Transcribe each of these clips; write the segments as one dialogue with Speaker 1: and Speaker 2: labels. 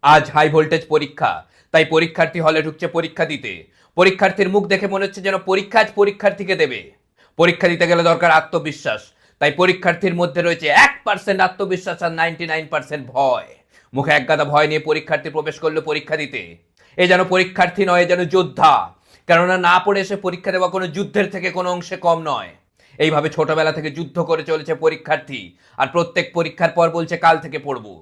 Speaker 1: আজ high voltage পরীক্ষা, তাই পরীক্ষার্থী হলে ঢুকছে পরীক্ষা দিতে। পরীক্ষার্থীর মুখ দেখে মনে হচ্ছে যেন পরীক্ষা আজ পরীক্ষার্থীকে দেবে। পরীক্ষা দিতে গেলে দরকার আত্মবিশ্বাস, তাই পরীক্ষার্থীর মধ্যে রয়েছে 1% আত্মবিশ্বাস আর 99% ভয়। মুখে একগাদা ভয় নিয়ে পরীক্ষার্থী প্রবেশ করলো পরীক্ষা দিতে। এ যেন পরীক্ষার্থী নয়, এ যেন যোদ্ধা। কেননা না পড়ে এসে পরীক্ষা দেওয়া কোনো যুদ্ধের থেকে কোনো অংশে কম নয়। এইভাবে ছোটবেলা থেকে যুদ্ধ করে চলেছে পরীক্ষার্থী, আর প্রত্যেক পরীক্ষার পর বলছে কাল থেকে পড়বো,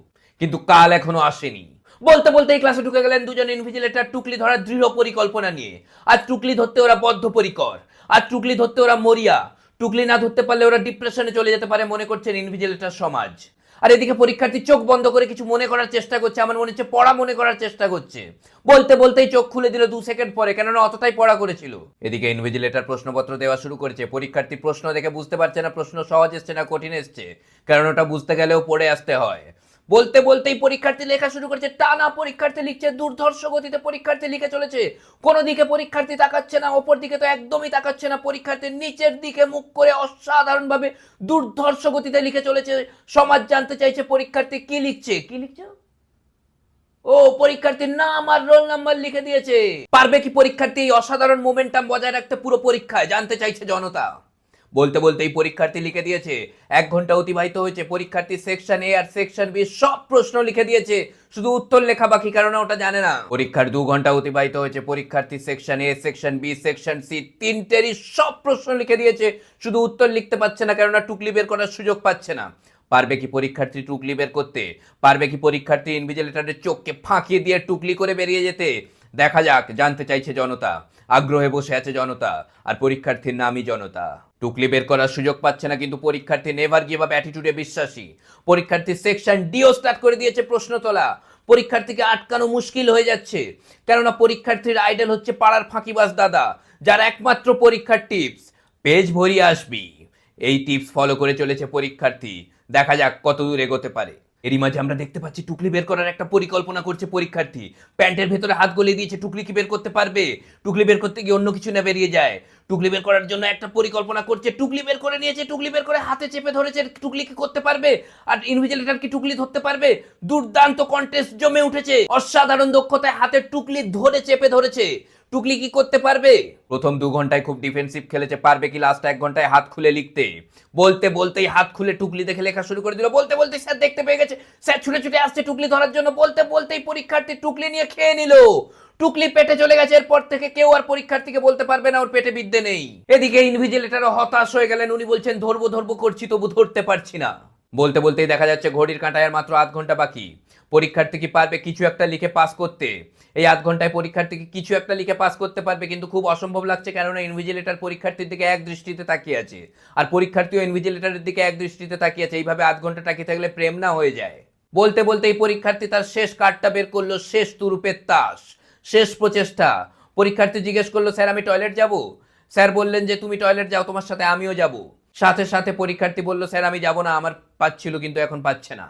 Speaker 1: কিন্তু কাল এখনো আসেনি। বলতে বলতে এই ক্লাসে ঢুকে গেলেন দুজন ইনভিজিলেটর টুকলি ধরার দৃঢ় পরিকল্পনা নিয়ে। আজ টুকলি ধরতে ওরা বদ্ধপরিকর, আজ টুকলি ধরতে ওরা মরিয়া। টুকলি না ধরতে পারলে ওরা ডিপ্রেশনে চলে যেতে পারে মনে করছেন ইনভিজিলেটর সমাজ। আর এদিকে পরীক্ষার্থী চোখ বন্ধ করে কিছু মনে করার চেষ্টা করছে, আমার মনে হচ্ছে পড়া মনে করার চেষ্টা করছে। বলতে বলতেই চোখ খুলে দিল 2 সেকেন্ড পরে, কেননা অতটাই পড়া করেছিল। এদিকে ইনভিজিলেটর প্রশ্নপত্র দেওয়া শুরু করেছে। পরীক্ষার্থী প্রশ্ন দেখে বুঝতে পারছে না প্রশ্ন সহজ এসছে না কঠিন এসছে, কারণ ওটা বুঝতে গেলেও পড়ে আসতে হয়। বলতে বলতেই পরীক্ষার্থী লেখা শুরু করেছে। টানা পরীক্ষার্থী লিখছে, দুর্ধর্ষ গতিতে পরীক্ষার্থী লিখে চলেছে। কোনো দিকে পরীক্ষার্থী তাকাচ্ছে না, ওপর দিকে তো একদমই তাকাচ্ছে না। পরীক্ষার্থী নিচের দিকে মুখ করে অসাধারণভাবে দুর্ধর্ষ গতিতে লিখে চলেছে। সমাজ জানতে চাইছে পরীক্ষার্থী কি লিখছে। কি লিখছে? ও, পরীক্ষার্থীর নাম আর রোল নাম্বার লিখে দিয়েছে। পারবে কি পরীক্ষার্থী এই অসাধারণ মোমেন্টাম বজায় রাখতে পুরো পরীক্ষায়, জানতে চাইছে জনতা। বলতে বলতেই পরীক্ষার্থী লিখে দিয়েছে। 1 ঘন্টা অতিবাহিত হয়েছে। পরীক্ষার্থী সেকশন এ আর সেকশন বি সব প্রশ্ন লিখে দিয়েছে, শুধু উত্তর লেখা বাকি, কারণ ওটা জানে না। পরীক্ষার 2 ঘন্টা অতিবাহিত হয়েছে। পরীক্ষার্থী সেকশন এ, সেকশন বি, সেকশন সি তিনটেরই সব প্রশ্ন লিখে দিয়েছে, শুধু উত্তর লিখতে পারছে না, কেননা টুকলি বের করার সুযোগ পাচ্ছে না। পারবে কি পরীক্ষার্থী টুকলি বের করতে? পারবে কি পরীক্ষার্থী ইনভিজিলেটরের চোখকে ফাঁকিয়ে দিয়ে টুকলি করে বেরিয়ে যেতে? দেখা যাক, জানতে চাইছে জনতা। আগ্রহে বসে আছে জনতা, আর পরীক্ষার্থীর নামই জনতা। টুকলি বের করার সুযোগ পাচ্ছে না, কিন্তু পরীক্ষার্থী নেভার গিভ আপ অ্যাটিটিউডে বিশ্বাসী। পরীক্ষার্থী সেকশন ডিও স্টার্ট করে দিয়েছে প্রশ্ন তোলা। পরীক্ষার্থীকে আটকানো মুশকিল হয়ে যাচ্ছে, কেননা পরীক্ষার্থীর আইডল হচ্ছে পাড়ার ফাঁকিবাজ দাদা, যার একমাত্র পরীক্ষার টিপস পেজ ভরিয়ে আসবি। এই টিপস ফলো করে চলেছে পরীক্ষার্থী। দেখা যাক কত দূর এগোতে পারে। এরই মাঝে আমরা দেখতে পাচ্ছি টুকলি বের করার একটা পরিকল্পনা করছে পরীক্ষার্থী। প্যান্টের ভেতরে হাত গলিয়ে দিয়েছে। টুকলি কি বের করতে পারবে? টুকলি বের করতে গিয়ে অন্য কিছু না বেরিয়ে যায়। টুকলি বের করার জন্য একটা পরিকল্পনা করছে। টুকলি বের করে নিয়েছে, টুকলি বের করে হাতে চেপে ধরেছে। টুকলি কি করতে পারবে? আর ইনভিজিলেটর কি টুকলি ধরতে পারবে? দুর্দান্ত কন্টেস্ট জমে উঠেছে। অসাধারণ দক্ষতায় হাতের টুকলি ধরে চেপে ধরেছে। টুকলি কি করতে পারবে? প্রথম 2 ঘন্টায় খুব ডিফেন্সিভ খেলেছে। পারবে কি লাস্ট 1 ঘন্টায় হাত খুলে লিখতে? বলতে বলতেই হাত খুলে টুকলি দেখে লেখা শুরু করে দিল। বলতে বলতেই স্যার দেখতে পেয়ে গেছে। স্যার ছুটে ছুটে আসছে টুকলি ধরার জন্য। বলতে বলতেই পরীক্ষার্থী টুকলি নিয়ে খেয়ে নিল। টুকলি পেটে চলে গেছে। এরপর থেকে কেউ আর পরীক্ষার্থীকে বলতে পারবে না ওর পেটে বিদ্যে নেই। এদিকে ইনভিজিলেটরও হতাশ হয়ে গেলেন। উনি বলছেন ধরবো ধরবো করছি, তবু ধরতে পারছি না। বলতে বলতেই দেখা যাচ্ছে ঘড়ির কাঁটায় আর মাত্র 1/2 ঘন্টা বাকি। পরীক্ষার্থী কি পারবে কিছু একটা লিখে পাস করতে? এই 1/2 ঘন্টায় পরীক্ষার্থী কি কিছু একটা লিখে পাস করতে পারবে? কিন্তু খুব অসম্ভব লাগছে, কেননা ইনভিজিলেটর পরীক্ষার্থীর দিকে এক দৃষ্টিতে তাকিয়ে আছে, আর পরীক্ষার্থীও ইনভিজিলেটরের দিকে এক দৃষ্টিতে তাকিয়ে আছে। এইভাবে 1/2 ঘন্টা তাকিয়ে থাকলে প্রেম না হয়ে যায়? বলতে বলতে এই পরীক্ষার্থী তার শেষ কার্ডটা বের করলো, শেষ তুরুপের তাস, শেষ প্রচেষ্টা। পরীক্ষার্থী জিজ্ঞেস করলো, স্যার আমি টয়লেট যাব? স্যার বললেন যে তুমি টয়লেট যাও, তোমার সাথে আমিও যাব। সাথে সাথে পরীক্ষার্থী বলল, স্যার আমি যাব না, আমার পাচ্ছিল কিন্তু এখন পাচ্ছে না।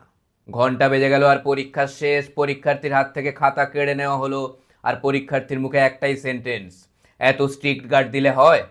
Speaker 1: ঘন্টা বেজে গেল আর পরীক্ষা শেষ। পরীক্ষার্থীর হাত থেকে খাতা কেড়ে নেওয়া হলো, আর পরীক্ষার্থীর মুখে একটাই সেন্টেন্স, এত স্ট্রিক্ট গার্ড দিলে হয়?